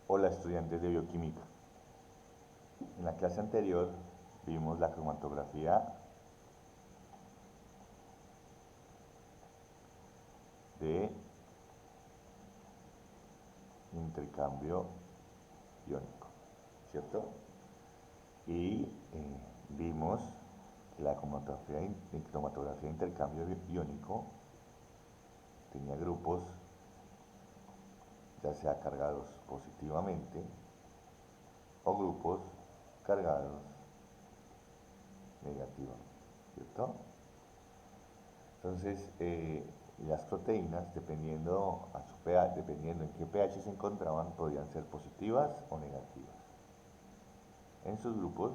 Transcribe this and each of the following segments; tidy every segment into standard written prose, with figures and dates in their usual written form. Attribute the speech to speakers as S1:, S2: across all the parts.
S1: Hola estudiantes de bioquímica. En la clase anterior vimos la cromatografía de intercambio iónico, ¿cierto? Y vimos que la cromatografía de intercambio iónico tenía grupos ya sea cargados positivamente o grupos cargados negativamente, ¿cierto? Entonces, las proteínas, dependiendo a su pH, dependiendo en qué pH se encontraban, podían ser positivas o negativas. En sus grupos,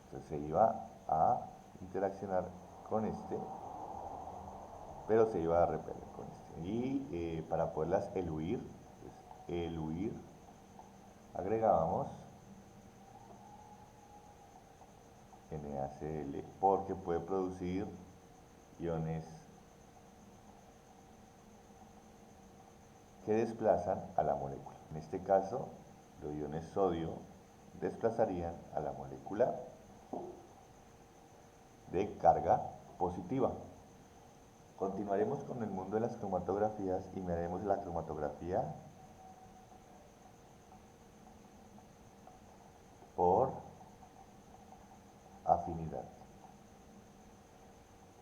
S1: entonces se iba a interaccionar con este, pero se iba a repeler con este. Y para poderlas eluir, agregábamos NaCl porque puede producir iones que desplazan a la molécula. En este caso, los iones sodio desplazarían a la molécula de carga positiva. Continuaremos con el mundo de las cromatografías y miraremos la cromatografía por afinidad.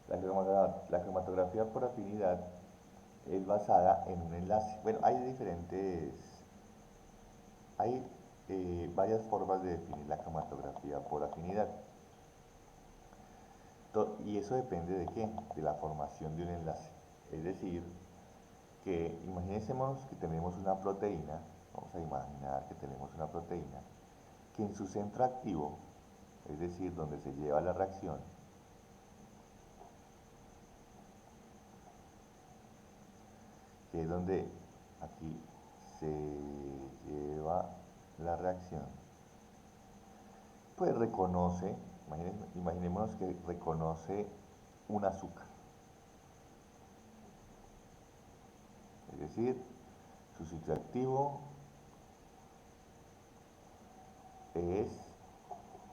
S1: La cromatografía por afinidad es basada en un enlace. Bueno, hay varias formas de definir la cromatografía por afinidad. Y eso depende de qué? De la formación de un enlace. Es decir, que imaginémonos que tenemos una proteína, vamos a imaginar que tenemos una proteína, que en su centro activo, es decir, donde se lleva la reacción, que es donde aquí se lleva la reacción, pues reconoce, imaginémonos que reconoce un azúcar. Es decir, su sitio activo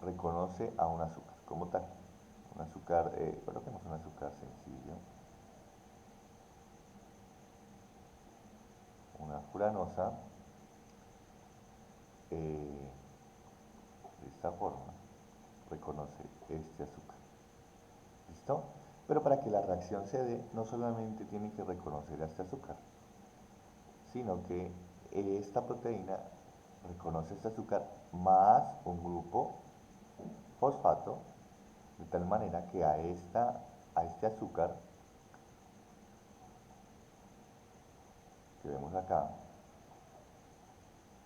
S1: reconoce a un azúcar como tal. Un azúcar, coloquemos un azúcar sencillo, una furanosa, de esta forma, reconoce este azúcar. ¿Listo? Pero para que la reacción se dé, no solamente tiene que reconocer a este azúcar, sino que esta proteína reconoce este azúcar más un grupo fosfato, de tal manera que a este azúcar que vemos acá,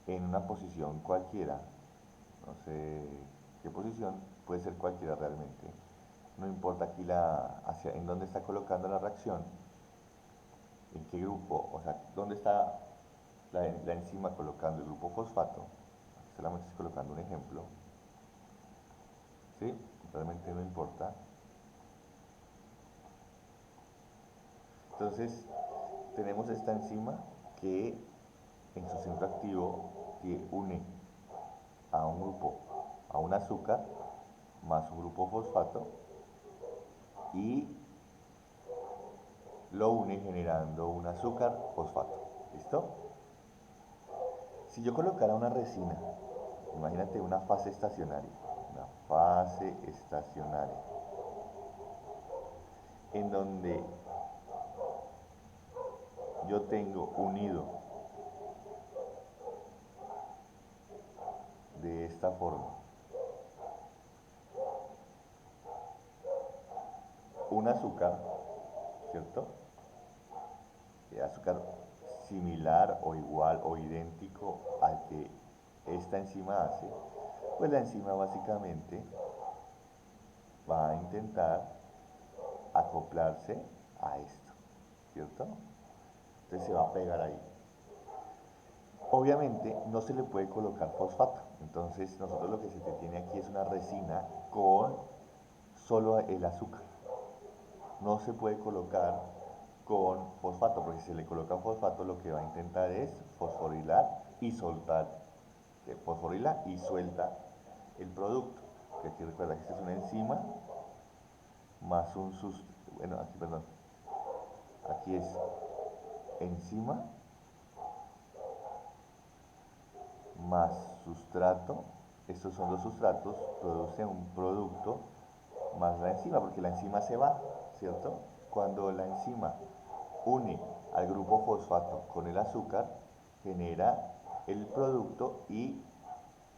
S1: en una posición cualquiera, no sé qué posición, puede ser cualquiera realmente, no importa aquí en dónde está colocando la reacción, en qué grupo, o sea, dónde está la enzima colocando el grupo fosfato, solamente estoy colocando un ejemplo, ¿sí? Realmente no importa. Entonces, tenemos esta enzima que en su centro activo une a un grupo, a un azúcar, más un grupo fosfato, y lo une generando un azúcar fosfato. ¿Listo? Si yo colocara una resina, imagínate una fase estacionaria, en donde yo tengo unido de esta forma un azúcar, ¿cierto? Azúcar similar o igual o idéntico al que esta enzima hace, pues la enzima básicamente va a intentar acoplarse a esto, ¿cierto? Entonces se va a pegar ahí. Obviamente no se le puede colocar fosfato, entonces nosotros lo que se tiene aquí es una resina con solo el azúcar. No se puede colocar con fosfato, porque si se le coloca fosfato lo que va a intentar es fosforilar y soltar, que fosforila y suelta el producto. Que aquí recuerda que esta es una enzima más un bueno, aquí perdón, aquí es enzima más sustrato, estos son los sustratos, producen un producto más la enzima, porque la enzima se va, ¿cierto? Cuando la enzima une al grupo fosfato con el azúcar, genera el producto y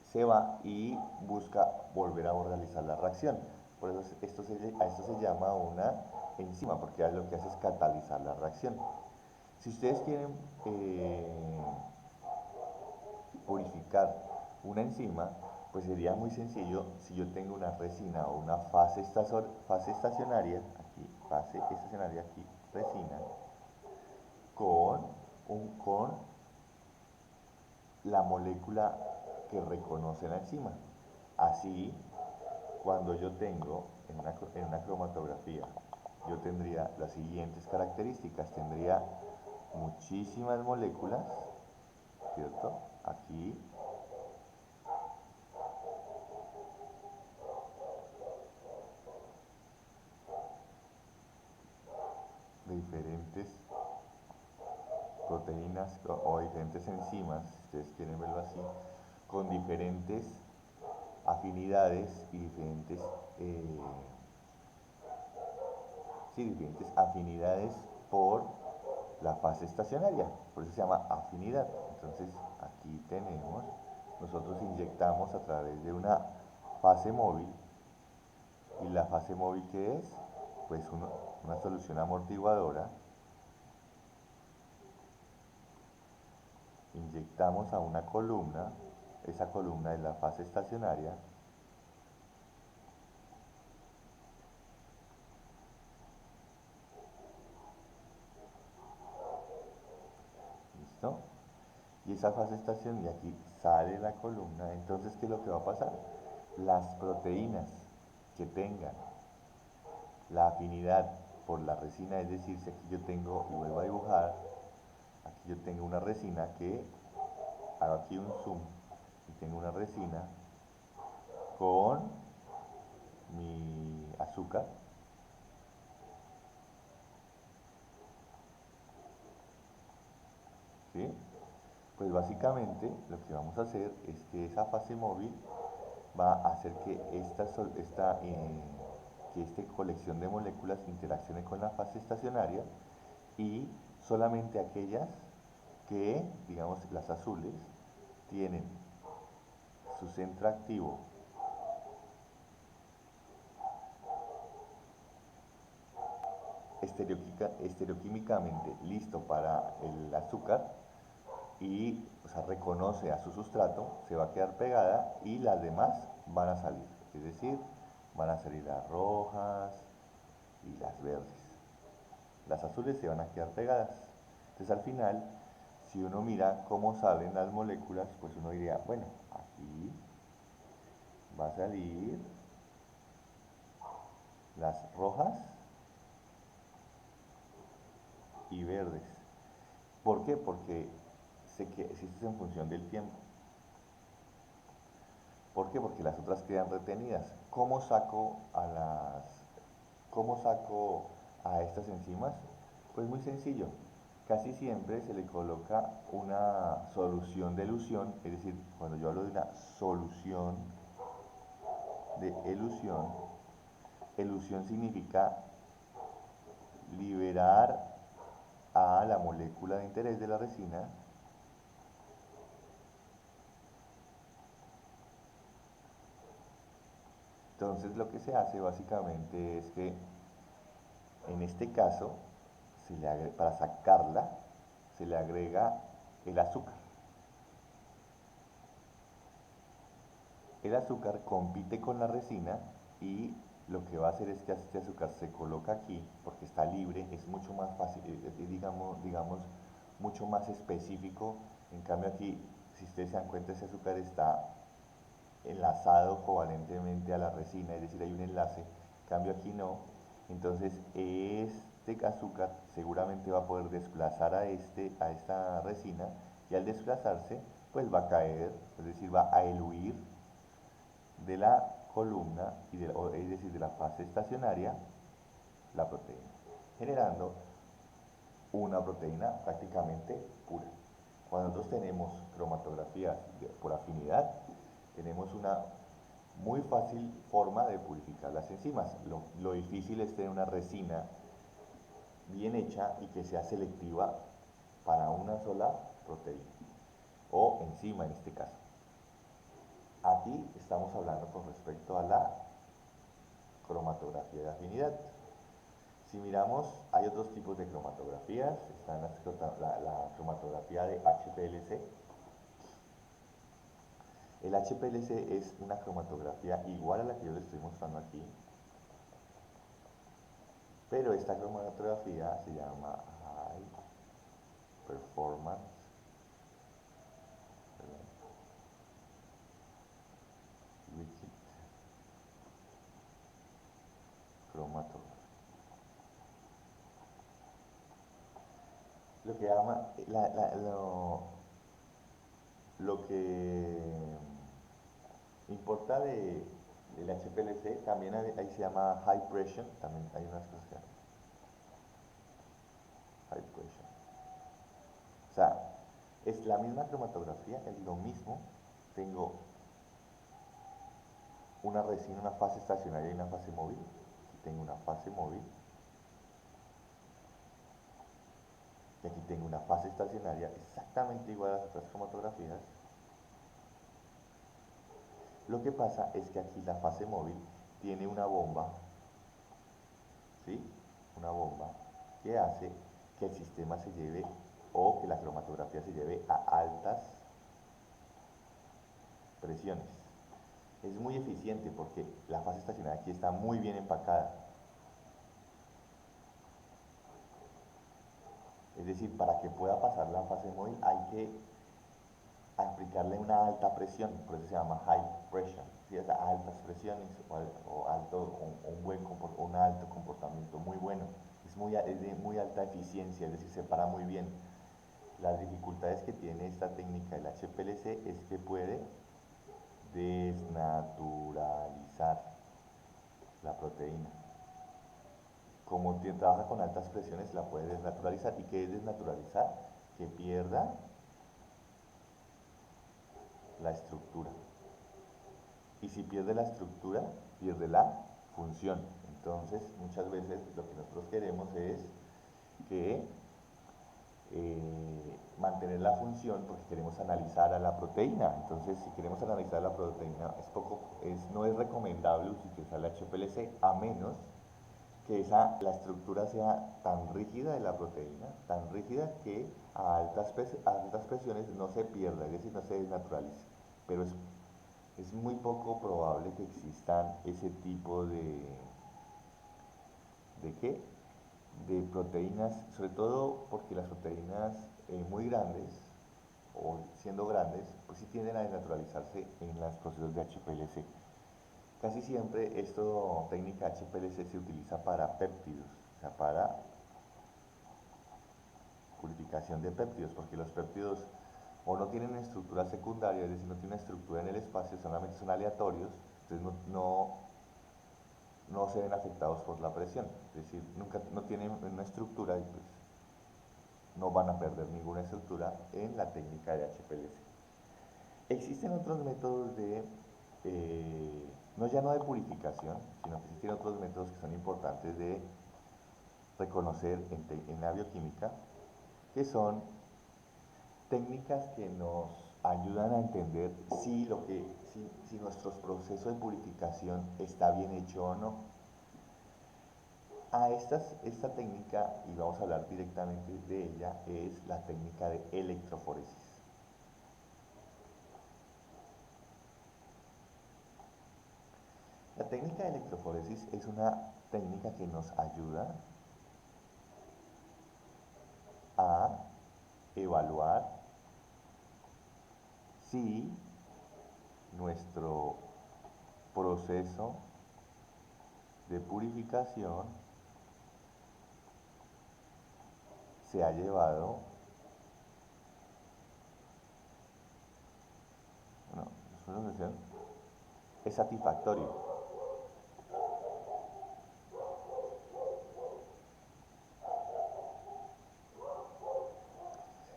S1: se va y busca volver a realizar la reacción. Por eso a esto se llama una enzima, porque lo que hace es catalizar la reacción. Si ustedes quieren purificar una enzima, pues sería muy sencillo si yo tengo una resina o una fase estacionaria, aquí, fase estacionaria, aquí, resina, con la molécula que reconoce la enzima. Así, cuando yo tengo en una cromatografía, yo tendría las siguientes características. Tendría muchísimas moléculas, ¿cierto? Aquí, de diferentes proteínas o diferentes enzimas, si ustedes quieren verlo así, con diferentes afinidades y diferentes afinidades por la fase estacionaria, por eso se llama afinidad. Entonces aquí tenemos, nosotros inyectamos a través de una fase móvil, y la fase móvil ¿qué es? Pues una solución amortiguadora. Inyectamos a una columna, esa columna es la fase estacionaria, ¿listo? Y esa fase estacionaria, y aquí sale la columna. Entonces, ¿qué es lo que va a pasar? Las proteínas que tengan la afinidad por la resina, es decir, si aquí yo tengo, y vuelvo a dibujar, aquí yo tengo una resina que, hago aquí un zoom, y tengo una resina con mi azúcar, ¿sí? Pues básicamente lo que vamos a hacer es que esa fase móvil va a hacer que que esta colección de moléculas interaccione con la fase estacionaria, y solamente aquellas que, digamos las azules, tienen su centro activo estereoquímicamente listo para el azúcar y, o sea, reconoce a su sustrato, se va a quedar pegada y las demás van a salir. Es decir, van a salir las rojas y las verdes. Las azules se van a quedar pegadas. Entonces al final, si uno mira cómo salen las moléculas, pues uno diría, bueno, aquí va a salir las rojas y verdes. ¿Por qué? Porque esto es en función del tiempo. ¿Por qué? Porque las otras quedan retenidas. Cómo saco a estas enzimas? Pues muy sencillo. Casi siempre se le coloca una solución de elusión, es decir, cuando yo hablo de una solución de elusión, elusión significa liberar a la molécula de interés de la resina Entonces lo que se hace básicamente es que en este caso, para sacarla, se le agrega el azúcar. El azúcar compite con la resina y lo que va a hacer es que este azúcar se coloca aquí porque está libre, es mucho más fácil, digamos, mucho más específico. En cambio aquí, si ustedes se dan cuenta, ese azúcar está enlazado covalentemente a la resina, es decir, hay un enlace. En cambio aquí no. Entonces es este azúcar seguramente va a poder desplazar a esta resina y al desplazarse pues va a caer, es decir, va a eluir de la columna, es decir, de la fase estacionaria, la proteína, generando una proteína prácticamente pura. Cuando nosotros tenemos cromatografías por afinidad, tenemos una muy fácil forma de purificar las enzimas. Lo difícil es tener una resina bien hecha y que sea selectiva para una sola proteína o enzima en este caso. Aquí estamos hablando con respecto a la cromatografía de afinidad. Si miramos, hay otros tipos de cromatografías. Está la cromatografía de HPLC. El HPLC es una cromatografía igual a la que yo les estoy mostrando aquí, pero esta cromatografía se llama High Performance Liquid Chromatography. Lo que llama, lo que importa del HPLC, también ahí se llama High Pressure, también hay unas cosas que High Pressure. O sea, es la misma cromatografía, es lo mismo. Tengo una resina, una fase estacionaria y una fase móvil. Aquí tengo una fase móvil. Y aquí tengo una fase estacionaria exactamente igual a las otras cromatografías. Lo que pasa es que aquí la fase móvil tiene una bomba, ¿sí? Una bomba que hace que el sistema se lleve o que la cromatografía se lleve a altas presiones. Es muy eficiente porque la fase estacionaria aquí está muy bien empacada. Es decir, para que pueda pasar la fase móvil hay que aplicarle una alta presión, por eso se llama high pressure, ¿sí? A altas presiones o un alto comportamiento muy bueno. Es de muy alta eficiencia, es decir, se para muy bien. Las dificultades que tiene esta técnica del HPLC es que puede desnaturalizar la proteína. Como trabaja con altas presiones, la puede desnaturalizar. ¿Y qué es desnaturalizar? Que pierda la estructura. Y si pierde la estructura, pierde la función. Entonces, muchas veces lo que nosotros queremos es que mantener la función porque queremos analizar a la proteína. Entonces, si queremos analizar la proteína, no es recomendable utilizar el HPLC a menos que la estructura sea tan rígida de la proteína, tan rígida que a altas presiones no se pierda, es decir, no se desnaturalice. Pero es muy poco probable que existan ese tipo ¿de qué? De proteínas, sobre todo porque las proteínas muy grandes, o siendo grandes, pues sí tienden a desnaturalizarse en los procesos de HPLC. Casi siempre esta técnica HPLC se utiliza para péptidos, o sea, para purificación de péptidos, porque los péptidos o no tienen estructura secundaria, es decir, no tienen estructura en el espacio, solamente son aleatorios, entonces no se ven afectados por la presión, es decir, no tienen una estructura y pues no van a perder ninguna estructura en la técnica de HPLC. Existen otros métodos no ya no de purificación, sino que existen otros métodos que son importantes de reconocer en la bioquímica, que son técnicas que nos ayudan a entender si nuestro proceso de purificación está bien hecho o no. Esta técnica, y vamos a hablar directamente de ella, es la técnica de electroforesis. La técnica de electroforesis es una técnica que nos ayuda a evaluar si nuestro proceso de purificación se ha llevado, bueno, es satisfactorio.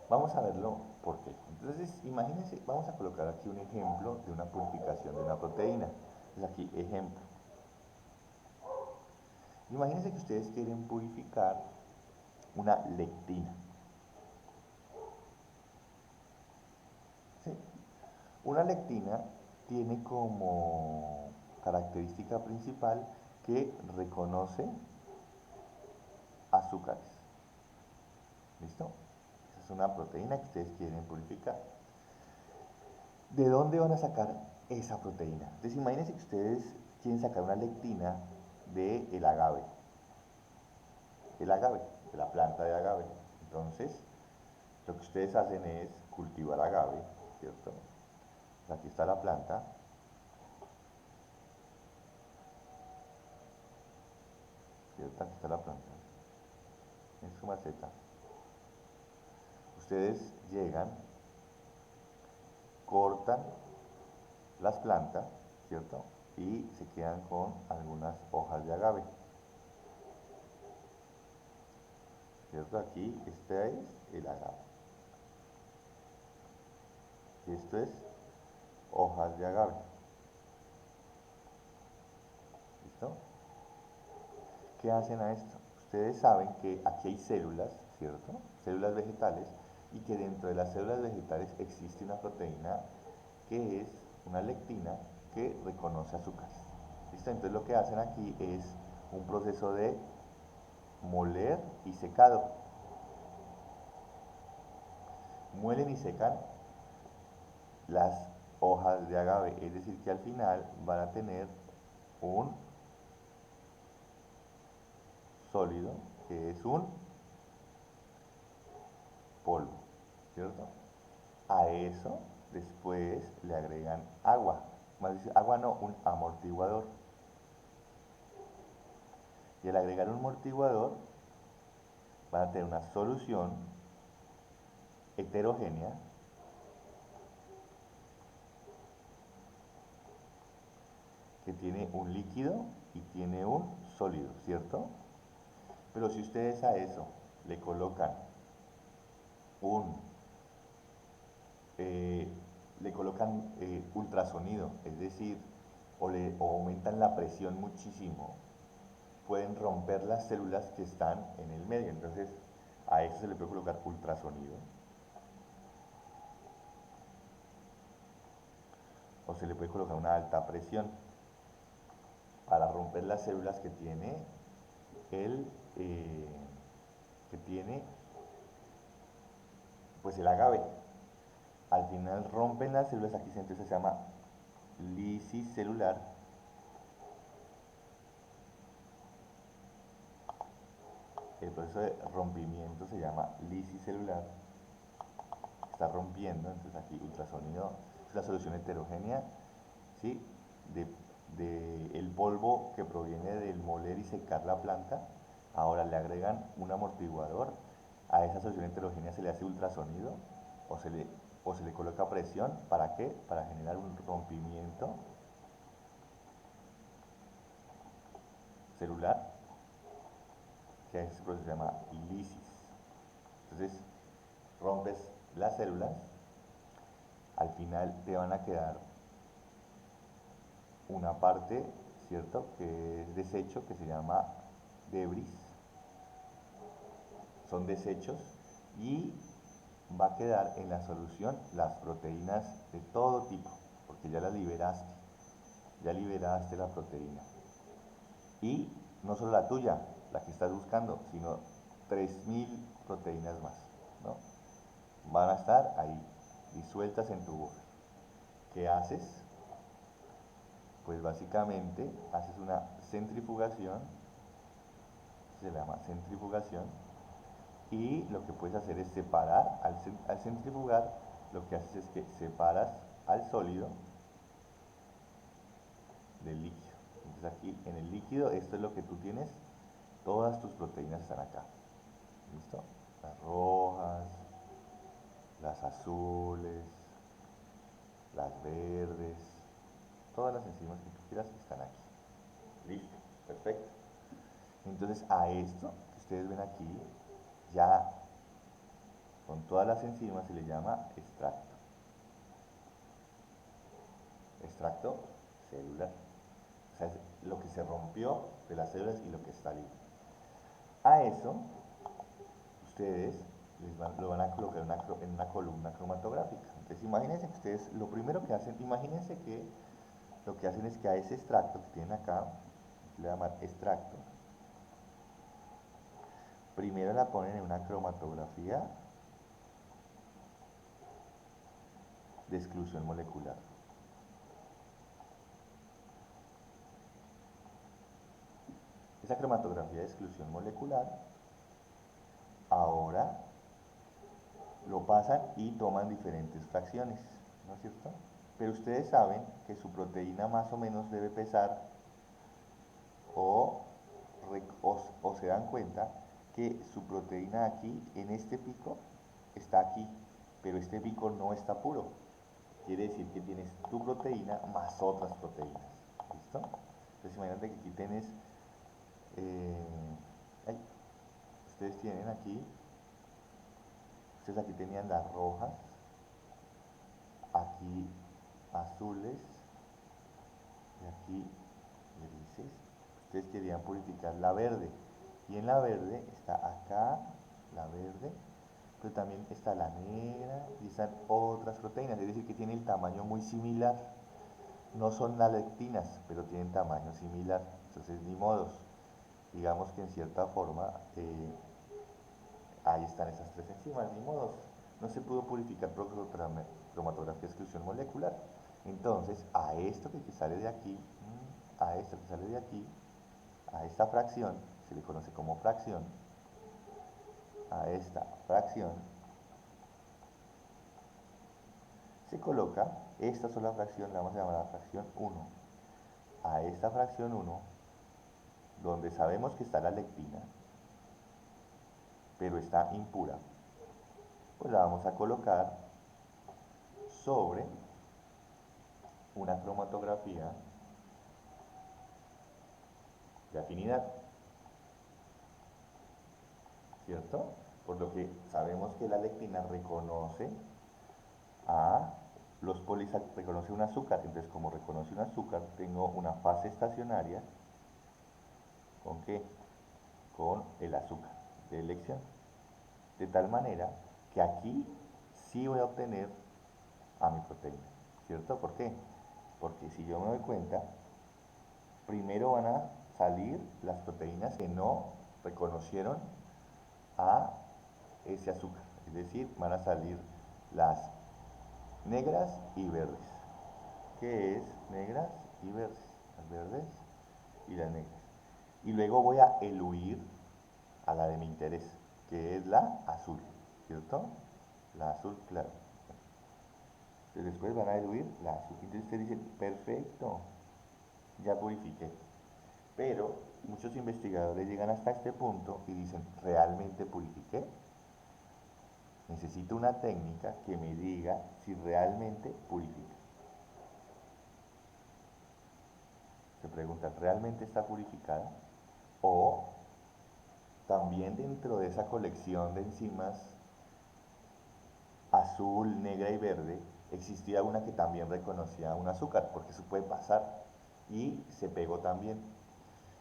S1: Vamos a verlo por qué. Entonces, imagínense, vamos a colocar aquí un ejemplo de una purificación de una proteína. Entonces aquí, ejemplo. Imagínense que ustedes quieren purificar una lectina. ¿Sí? Una lectina tiene como característica principal que reconoce azúcares. ¿Listo? Esa es una proteína que ustedes quieren purificar. ¿De dónde van a sacar esa proteína? Entonces imagínense que ustedes quieren sacar una lectina del agave. El agave, de la planta de agave. Entonces, lo que ustedes hacen es cultivar agave, ¿cierto? Aquí está la planta. ¿Cierto? Aquí está la planta. En su maceta. Ustedes llegan, cortan las plantas, ¿cierto? Y se quedan con algunas hojas de agave. ¿Cierto? Aquí, este es el agave. Esto es hojas de agave. ¿Listo? ¿Qué hacen a esto? Ustedes saben que aquí hay células, ¿cierto? Células vegetales, y que dentro de las células vegetales existe una proteína que es una lectina que reconoce azúcares. ¿Listo? Entonces lo que hacen aquí es un proceso de moler y secado. Muelen y secan las hojas de agave, es decir que al final van a tener un sólido que es un polvo, ¿cierto? A eso después le agregan agua, más dice, agua no, un amortiguador. Y al agregar un amortiguador van a tener una solución heterogénea que tiene un líquido y tiene un sólido, ¿cierto? Pero si ustedes a eso le colocan un le colocan ultrasonido, es decir, o aumentan la presión muchísimo, pueden romper las células que están en el medio. Entonces, a eso se le puede colocar ultrasonido. O se le puede colocar una alta presión para romper las células que tiene el, eh, que tiene pues el agave. Al final rompen las células, aquí entonces se llama lisis celular. El proceso de rompimiento se llama lisis celular. Está rompiendo, entonces aquí ultrasonido es la solución heterogénea, ¿sí? de el polvo que proviene del moler y secar la planta. Ahora le agregan un amortiguador, a esa solución heterogénea se le hace ultrasonido o se le coloca presión. ¿Para qué? Para generar un rompimiento celular, que ese proceso se llama lisis. Entonces rompes las células, al final te van a quedar una parte, ¿cierto?, que es desecho, que se llama debris. Son desechos y va a quedar en la solución las proteínas de todo tipo, porque ya liberaste la proteína. Y no solo la tuya, la que estás buscando, sino 3000 proteínas más, ¿no? Van a estar ahí, disueltas en tu buffer. ¿Qué haces? Pues básicamente haces una centrifugación, se llama centrifugación, y lo que puedes hacer es separar, al centrifugar, lo que haces es que separas al sólido del líquido. Entonces aquí en el líquido, esto es lo que tú tienes, todas tus proteínas están acá. ¿Listo? las rojas, las azules, las verdes, todas las enzimas que tú quieras están aquí. Listo, perfecto. Entonces a esto que ustedes ven aquí, ya con todas las enzimas se le llama extracto. Extracto celular. O sea, es lo que se rompió de las células y lo que está libre. A eso, ustedes lo van a colocar en una columna cromatográfica. Entonces, imagínense que ustedes, lo primero que hacen, imagínense que lo que hacen es que a ese extracto que tienen acá, le voy a llamar extracto, primero la ponen en una cromatografía de exclusión molecular. Esa cromatografía de exclusión molecular, ahora lo pasan y toman diferentes fracciones, ¿no es cierto? Pero ustedes saben que su proteína más o menos debe pesar o, o se dan cuenta que su proteína aquí, en este pico, está aquí, pero este pico no está puro. Quiere decir que tienes tu proteína más otras proteínas. ¿Listo? Entonces imagínate que aquí tienes, ay, ustedes tienen aquí, ustedes aquí tenían las rojas, aquí azules y aquí grises. Ustedes querían purificar la verde. Y en la verde está acá, la verde, pero también está la negra y están otras proteínas. Es decir, que tiene el tamaño muy similar. No son las lectinas, pero tienen tamaño similar. Entonces, ni modos. Digamos que en cierta forma, ahí están esas tres enzimas, ni modos. No se pudo purificar por cromatografía de exclusión molecular. Entonces, a esto que sale de aquí, a esto que sale de aquí, a esta fracción, se le conoce como fracción, a esta fracción, se coloca esta sola fracción, la vamos a llamar la fracción 1. A esta fracción 1, donde sabemos que está la lectina, pero está impura, pues la vamos a colocar sobre una cromatografía de afinidad, ¿cierto? Por lo que sabemos que la lectina reconoce a los polisacáridos, reconoce un azúcar, entonces como reconoce un azúcar, tengo una fase estacionaria, ¿con qué? Con el azúcar de elección. De tal manera que aquí sí voy a obtener a mi proteína, ¿cierto? ¿Por qué? Porque si yo me doy cuenta, primero van a salir las proteínas que no reconocieron a ese azúcar, es decir, van a salir las negras y verdes. ¿Qué es negras y verdes? Las verdes y las negras. Y luego voy a eluir a la de mi interés, que es la azul, ¿cierto? La azul claro. Entonces después van a eluir la azul. Entonces ustedes dicen, perfecto, ya purifiqué. Pero muchos investigadores llegan hasta este punto y dicen, ¿realmente purifiqué? Necesito una técnica que me diga si realmente purifica. Se preguntan, ¿realmente está purificada? O también dentro de esa colección de enzimas azul, negra y verde, existía una que también reconocía un azúcar, porque eso puede pasar, y se pegó también.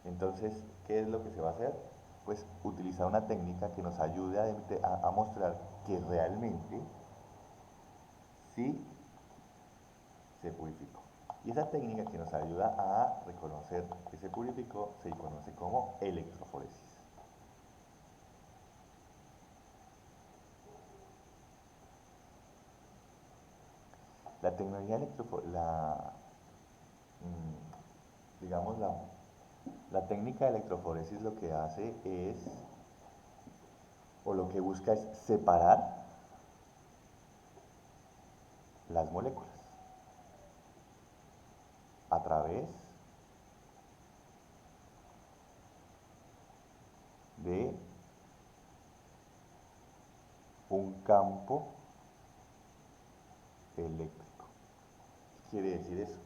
S1: Entonces, ¿qué es lo que se va a hacer? Pues utilizar una técnica que nos ayude a mostrar que realmente sí se purificó. Y esa técnica que nos ayuda a reconocer que se purificó se conoce como electroforesis. La tecnología digamos, la técnica de electroforesis lo que hace es, o lo que busca es separar las moléculas a través de un campo eléctrico. ¿Qué quiere decir eso?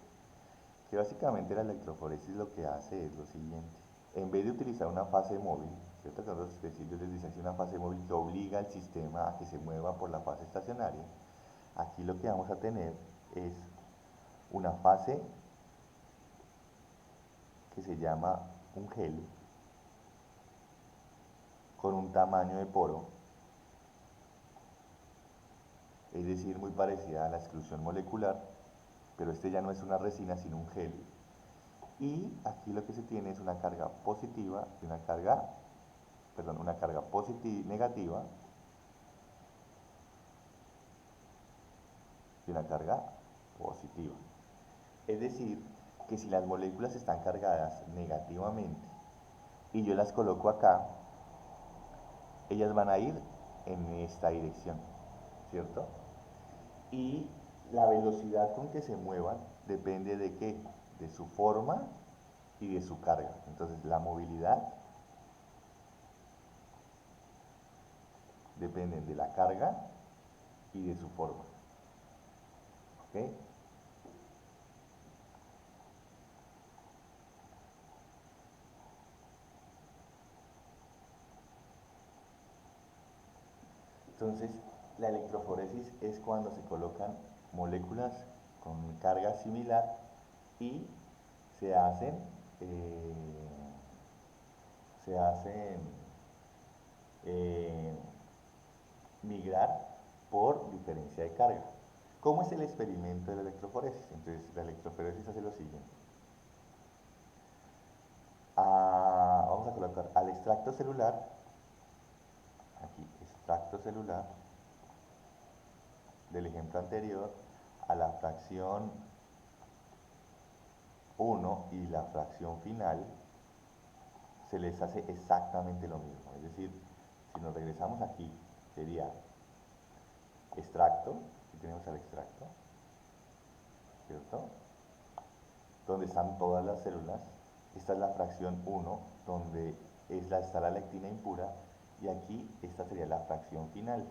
S1: Que básicamente la electroforesis lo que hace es lo siguiente. En vez de utilizar una fase móvil, ¿cierto? Que los específicos les dicen una fase móvil que obliga al sistema a que se mueva por la fase estacionaria, aquí lo que vamos a tener es una fase que se llama un gel con un tamaño de poro, es decir, muy parecida a la exclusión molecular, pero este ya no es una resina sino un gel. Y aquí lo que se tiene es una carga positiva y una carga negativa y una carga positiva. Es decir, que si las moléculas están cargadas negativamente y yo las coloco acá, ellas van a ir en esta dirección, ¿cierto? Y la velocidad con que se muevan depende de qué, de su forma y de su carga. Entonces la movilidad depende de la carga y de su forma. ¿Ok? Entonces, la electroforesis es cuando se colocan moléculas con carga similar y se hacen, eh, se hacen eh, migrar por diferencia de carga. ¿Cómo es el experimento de la electroforesis? Entonces, la electroforesis hace lo siguiente. Vamos a colocar al extracto celular, aquí, extracto celular, del ejemplo anterior, a la fracción 1 y la fracción final, se les hace exactamente lo mismo. Es decir, si nos regresamos aquí, sería extracto, aquí tenemos el extracto, ¿cierto? Donde están todas las células. Esta es la fracción 1, donde está la lectina impura, y aquí esta sería la fracción final.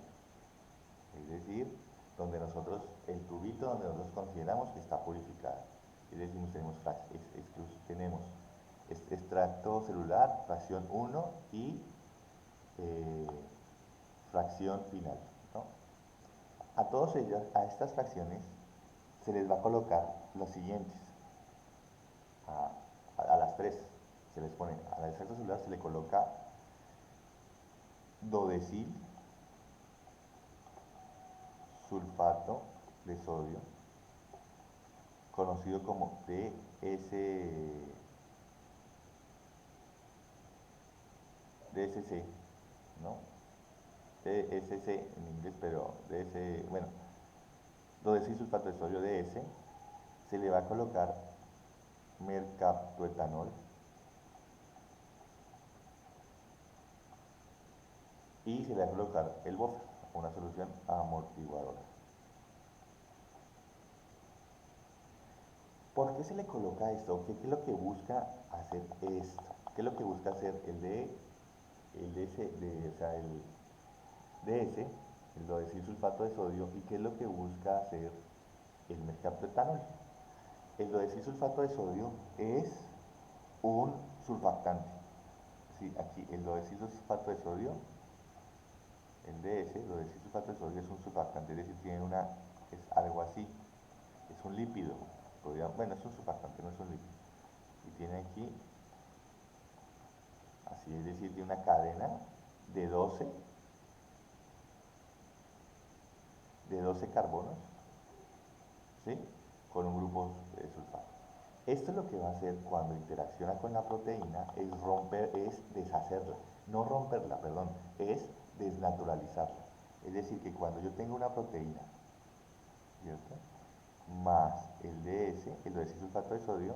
S1: Es decir, donde nosotros, el tubito donde nosotros consideramos que está purificada. Es decir, tenemos extracto celular, fracción 1 y eh, fracción final, ¿no? A todos ellos, a estas fracciones, se les va a colocar los siguientes. A las tres se les pone, a la extracto celular se le coloca dodecil sulfato de sodio, conocido como DSC, ¿no? DSC en inglés, pero bueno, dodecil sulfato de sodio DS, se le va a colocar mercaptoetanol y se le va a colocar el buffer, una solución amortiguadora. ¿Por qué se le coloca esto? ¿Qué es lo que busca hacer esto? ¿Qué es lo que busca hacer el DS, el dodecil sulfato de sodio, y qué es lo que busca hacer el mercaptoetanol? El dodecil sulfato de sodio es un surfactante. Sí, aquí el dodecil sulfato de sodio, el DS, el dodecil sulfato de sodio es un surfactante, es decir, es algo así, es un lípido. Bueno, es un surfactante, no es un lípido. Y tiene aquí, así es decir, tiene una cadena de 12 carbonos, ¿sí? Con un grupo de sulfato. Esto lo que va a hacer cuando interacciona con la proteína es deshacerla, no romperla, perdón, es desnaturalizarla. Es decir, que cuando yo tengo una proteína, ¿cierto? Más el DS, el sulfato de sodio,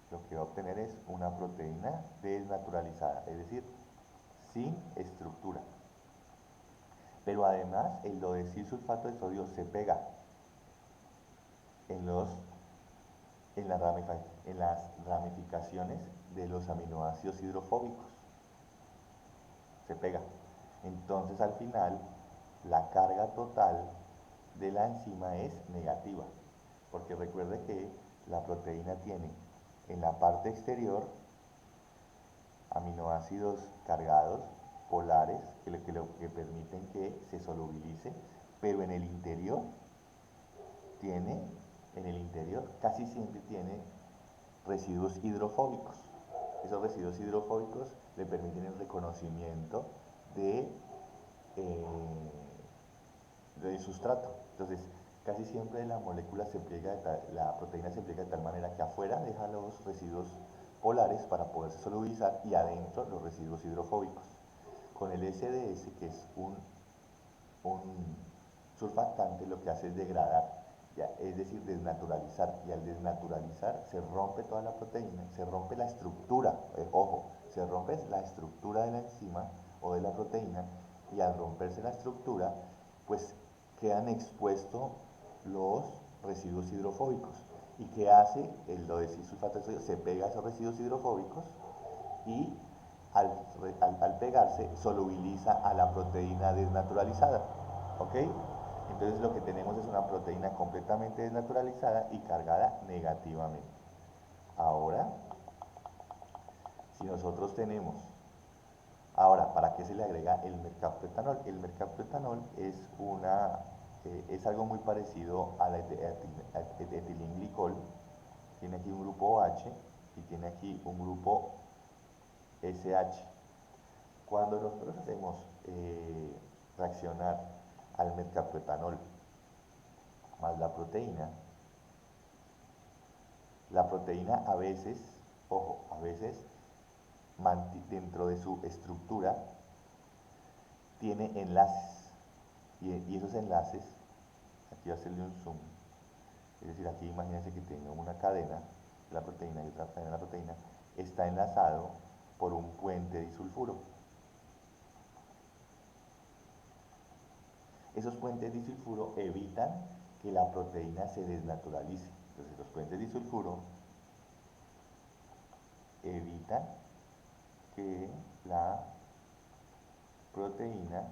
S1: lo que va a obtener es una proteína desnaturalizada, es decir, sin estructura. Pero además el sulfato de sodio se pega en, los, en las ramificaciones de los aminoácidos hidrofóbicos. Se pega. Entonces al final la carga total de la enzima es negativa, porque recuerde que la proteína tiene en la parte exterior aminoácidos cargados, polares, que permiten que se solubilice, pero en el interior tiene, en el interior casi siempre tiene residuos hidrofóbicos. Esos residuos hidrofóbicos le permiten el reconocimiento de, eh, del sustrato. Entonces, casi siempre la molécula se pliega, la proteína se pliega de tal manera que afuera deja los residuos polares para poderse solubilizar y adentro los residuos hidrofóbicos. Con el SDS, que es un surfactante, lo que hace es degradar, ya, es decir, desnaturalizar, y al desnaturalizar se rompe toda la proteína, se rompe la estructura, ojo, se rompe la estructura de la enzima o de la proteína, y al romperse la estructura, pues quedan expuestos los residuos hidrofóbicos. ¿Y qué hace? El dodesilsulfato de sodio se pega a esos residuos hidrofóbicos y al pegarse solubiliza a la proteína desnaturalizada. ¿Ok? Entonces lo que tenemos es una proteína completamente desnaturalizada y cargada negativamente. Ahora, si nosotros tenemos, ahora, ¿para qué se le agrega el mercaptoetanol? El mercaptoetanol es algo muy parecido a la etilenglicol. Tiene aquí un grupo OH y tiene aquí un grupo SH. Cuando nosotros hacemos reaccionar al mercaptoetanol más la proteína a veces, ojo, a veces dentro de su estructura tiene enlaces y esos enlaces, aquí voy a hacerle un zoom, es decir, aquí imagínense que tengo una cadena de la proteína y otra cadena de la proteína, está enlazado por un puente disulfuro. Esos puentes disulfuro evitan que la proteína se desnaturalice. Entonces los puentes disulfuro evitan que la proteína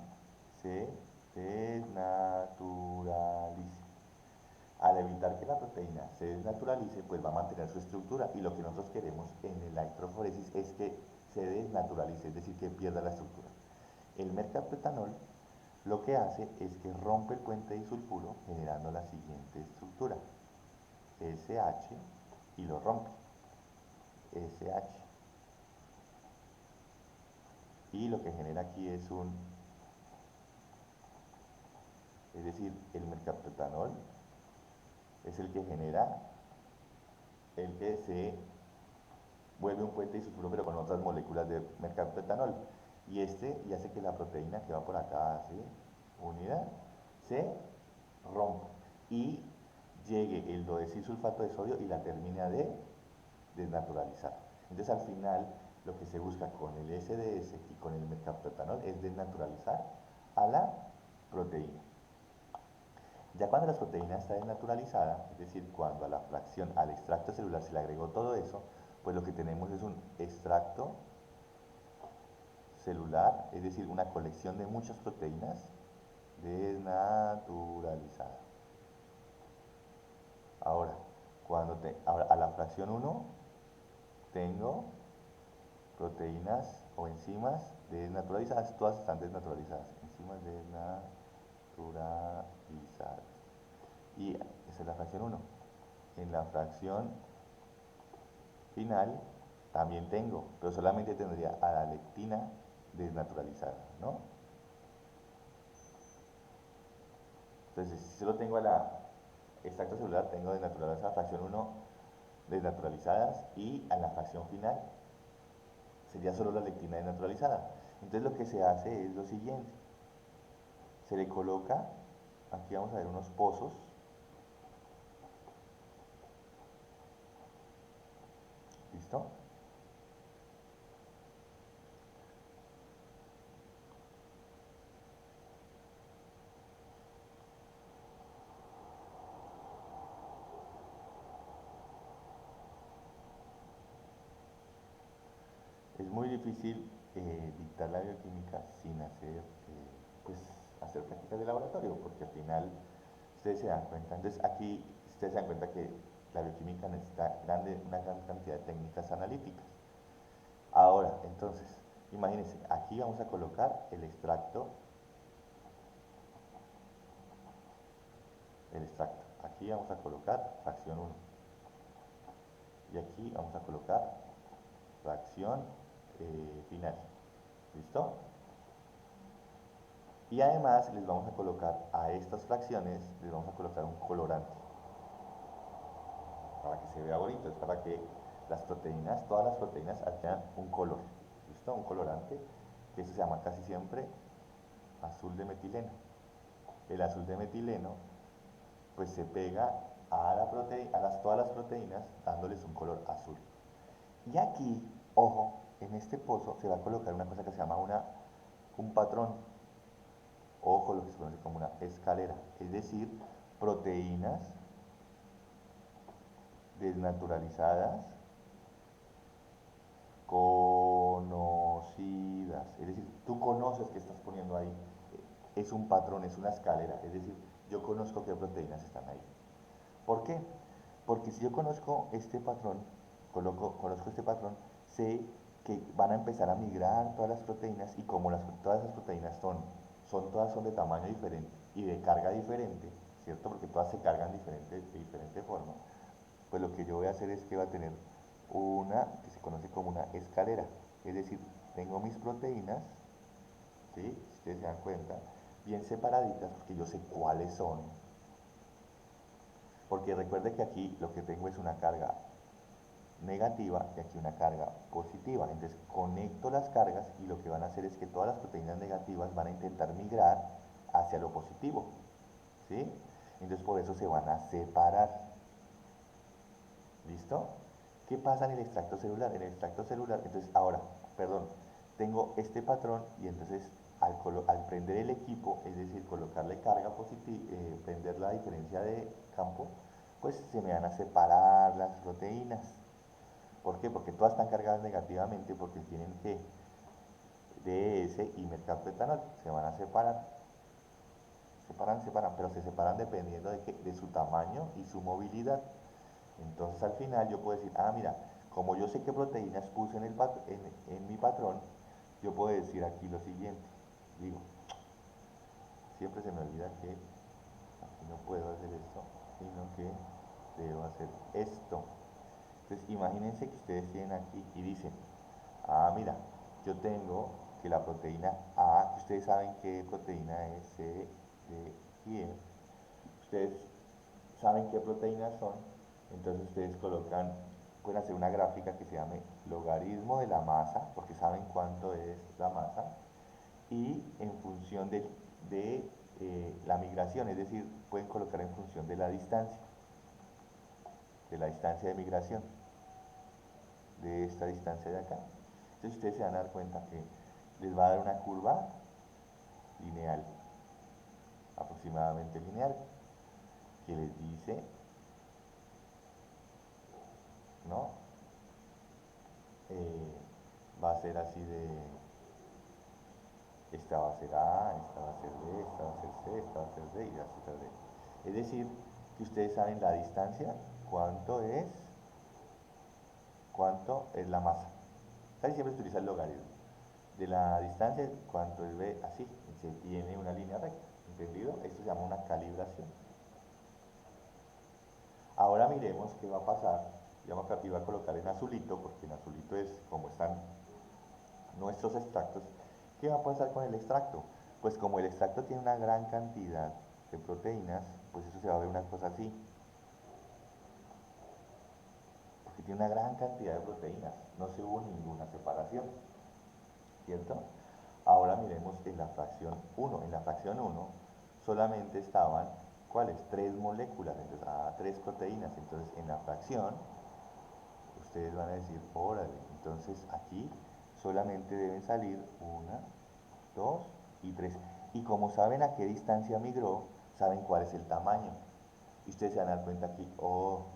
S1: se desnaturalice. Al evitar que la proteína se desnaturalice, pues va a mantener su estructura y lo que nosotros queremos en la electroforesis es que se desnaturalice, es decir, que pierda la estructura. El mercaptoetanol lo que hace es que rompe el puente disulfuro generando la siguiente estructura, SH, y lo rompe, SH. Y lo que genera aquí es es decir, el mercaptoetanol es el que genera, el que se vuelve un puente disulfuro pero con otras moléculas de mercaptoetanol. Y hace que la proteína que va por acá así, unida, se rompa y llegue el dodesilsulfato de sodio y la termina de desnaturalizar. Entonces al final lo que se busca con el SDS y con el mercaptoetanol es desnaturalizar a la proteína. Ya cuando la proteína está desnaturalizada, es decir, cuando a la fracción, al extracto celular se le agregó todo eso, pues lo que tenemos es un extracto celular, es decir, una colección de muchas proteínas desnaturalizada. Ahora, ahora a la fracción 1 tengo proteínas o enzimas desnaturalizadas, todas están desnaturalizadas, enzimas desnaturalizadas. Y esa es la fracción 1. En la fracción final también tengo, pero solamente tendría a la lectina desnaturalizada, ¿no? Entonces, si solo tengo a la extracto celular, tengo desnaturalizada fracción 1 desnaturalizadas y a la fracción final sería solo la lectina desnaturalizada. Entonces lo que se hace es lo siguiente, se le coloca, aquí vamos a ver unos pozos, ¿listo? Es muy difícil dictar la bioquímica sin hacer, pues, hacer prácticas de laboratorio, porque al final ustedes se dan cuenta, entonces aquí ustedes se dan cuenta que la bioquímica necesita una gran cantidad de técnicas analíticas. Ahora, entonces, imagínense, aquí vamos a colocar el extracto. Aquí vamos a colocar fracción uno. Y aquí vamos a colocar fracción final. ¿Listo? Y además les vamos a colocar a estas fracciones, les vamos a colocar un colorante para que se vea bonito, es para que las proteínas, todas las proteínas adquieran un color. ¿Listo? Un colorante, que eso se llama casi siempre azul de metileno. El azul de metileno pues se pega a, todas las proteínas dándoles un color azul. Y aquí, ojo, en este pozo se va a colocar una cosa que se llama un patrón, ojo, lo que se conoce como una escalera, es decir, proteínas desnaturalizadas conocidas, es decir, tú conoces que estás poniendo ahí, es un patrón, es una escalera, es decir, yo conozco qué proteínas están ahí. ¿Por qué? Porque si yo conozco este patrón, conozco este patrón, sé que van a empezar a migrar todas las proteínas y como todas esas proteínas todas son de tamaño diferente y de carga diferente, ¿cierto? Porque todas se cargan de diferente forma, pues lo que yo voy a hacer es que va a tener una que se conoce como una escalera, es decir, tengo mis proteínas, ¿sí? Si ustedes se dan cuenta, bien separaditas porque yo sé cuáles son, porque recuerde que aquí lo que tengo es una carga negativa y aquí una carga positiva. Entonces conecto las cargas y lo que van a hacer es que todas las proteínas negativas van a intentar migrar hacia lo positivo. ¿Sí? Entonces por eso se van a separar. ¿Listo? ¿Qué pasa en el extracto celular? En el extracto celular, entonces ahora, perdón, tengo este patrón y entonces al prender el equipo, es decir, colocarle carga positiva, prender la diferencia de campo, pues se me van a separar las proteínas. ¿Por qué? Porque todas están cargadas negativamente porque tienen que DS y mercaptoetanol. Se van a separar. Separan, pero se separan dependiendo de su tamaño y su movilidad. Entonces al final yo puedo decir, ah, mira, como yo sé qué proteínas puse en mi patrón, yo puedo decir aquí lo siguiente. Digo, siempre se me olvida que aquí no puedo hacer esto, sino que debo hacer esto. Entonces imagínense que ustedes tienen aquí y dicen, ah, mira, yo tengo que la proteína A, ustedes saben qué proteína es C, D y E, ustedes saben qué proteínas son, entonces ustedes pueden hacer una gráfica que se llame logaritmo de la masa, porque saben cuánto es la masa, y en función de la migración, es decir, pueden colocar en función de la distancia de migración, de esta distancia de acá. Entonces ustedes se van a dar cuenta que les va a dar una curva lineal, aproximadamente lineal, que les dice, ¿no? Va a ser así esta va a ser A, esta va a ser B, esta va a ser C, esta va a ser D y así D. Es decir, que ustedes saben la distancia, cuánto es la masa. Casi siempre se utiliza el logaritmo. De la distancia, cuánto es B, así, se tiene una línea recta. ¿Entendido? Esto se llama una calibración. Ahora miremos qué va a pasar. Digamos que aquí voy a colocar en azulito, porque en azulito es como están nuestros extractos. ¿Qué va a pasar con el extracto? Pues como el extracto tiene una gran cantidad de proteínas, pues eso se va a ver una cosa así. Porque tiene una gran cantidad de proteínas, no se hubo ninguna separación, ¿cierto? Ahora miremos en la fracción 1. En la fracción 1 solamente estaban, ¿cuáles? 3 moléculas, entonces, 3 proteínas. Entonces en la fracción, ustedes van a decir, órale, entonces aquí solamente deben salir 1, 2 y 3. Y como saben a qué distancia migró, saben cuál es el tamaño. Y ustedes se van a dar cuenta aquí, oh,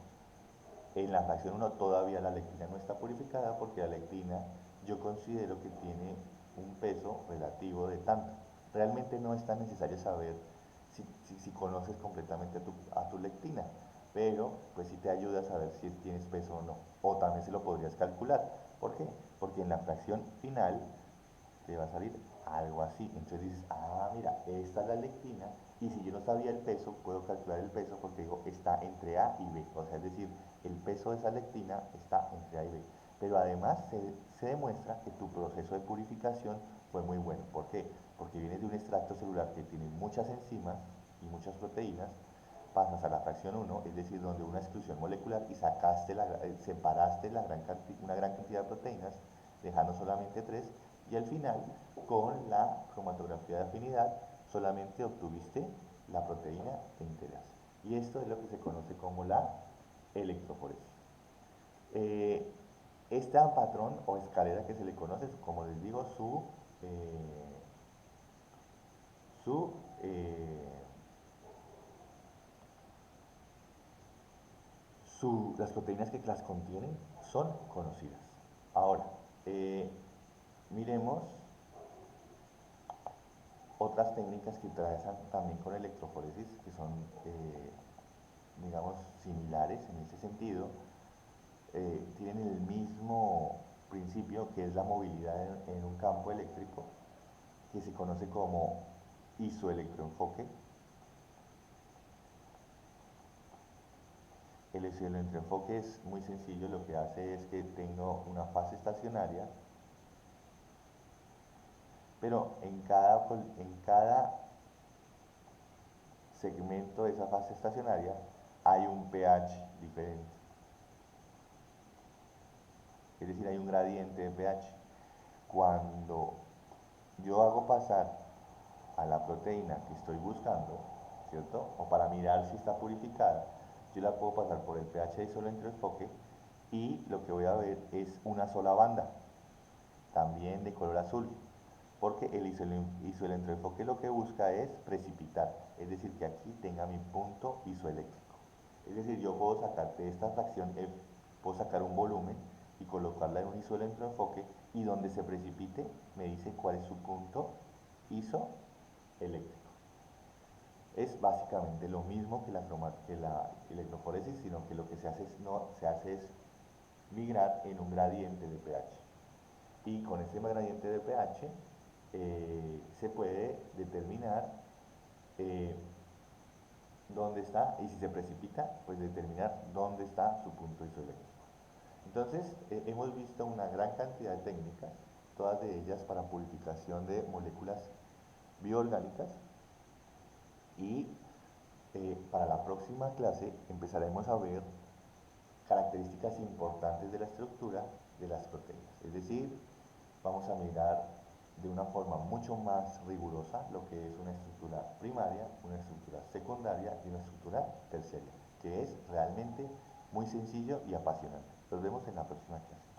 S1: en la fracción 1 todavía la lectina no está purificada porque la lectina yo considero que tiene un peso relativo de tanto. Realmente no es tan necesario saber si conoces completamente a tu lectina, pero pues sí te ayuda a saber si tienes peso o no. O también se lo podrías calcular. ¿Por qué? Porque en la fracción final te va a salir algo así. Entonces dices, ah, mira, esta es la lectina, y si yo no sabía el peso, puedo calcular el peso porque digo, está entre A y B. O sea, es decir, el peso de esa lectina está entre A y B. Pero además se demuestra que tu proceso de purificación fue muy bueno. ¿Por qué? Porque vienes de un extracto celular que tiene muchas enzimas y muchas proteínas, pasas a la fracción 1, es decir, donde una exclusión molecular y separaste una gran cantidad de proteínas, dejando solamente 3, y al final, con la cromatografía de afinidad, solamente obtuviste la proteína de interés. Y esto es lo que se conoce como la electroforesis. Eh, este patrón o escalera que se le conoce, como les digo, eh, su eh, las proteínas que las contienen son conocidas. Ahora, eh, miremos otras técnicas que utilizan también con electroforesis, que son, digamos, similares en ese sentido. Tienen el mismo principio, que es la movilidad en un campo eléctrico, que se conoce como isoelectroenfoque. El isoelectroenfoque es muy sencillo, lo que hace es que tengo una fase estacionaria, pero en cada segmento de esa fase estacionaria hay un pH diferente, es decir, hay un gradiente de pH. Cuando yo hago pasar a la proteína que estoy buscando, ¿cierto? O para mirar si está purificada, yo la puedo pasar por el pH de solo enfoque, y lo que voy a ver es una sola banda, también de color azul, porque el isoelectroenfoque lo que busca es precipitar, es decir, que aquí tenga mi punto isoeléctrico. Es decir, yo puedo sacar de esta fracción F, puedo sacar un volumen y colocarla en un isoelectroenfoque, y donde se precipite me dice cuál es su punto isoeléctrico. Es básicamente lo mismo que la electroforesis, sino que lo que se hace es migrar en un gradiente de pH. Y con ese gradiente de pH se puede determinar eh, dónde está, y si se precipita, pues determinar dónde está su punto isoeléctrico. Entonces, hemos visto una gran cantidad de técnicas, todas de ellas para purificación de moléculas bioorgánicas, y para la próxima clase empezaremos a ver características importantes de la estructura de las proteínas. Es decir, vamos a mirar de una forma mucho más rigurosa lo que es una estructura primaria, una estructura secundaria y una estructura terciaria, que es realmente muy sencillo y apasionante. Nos vemos en la próxima clase.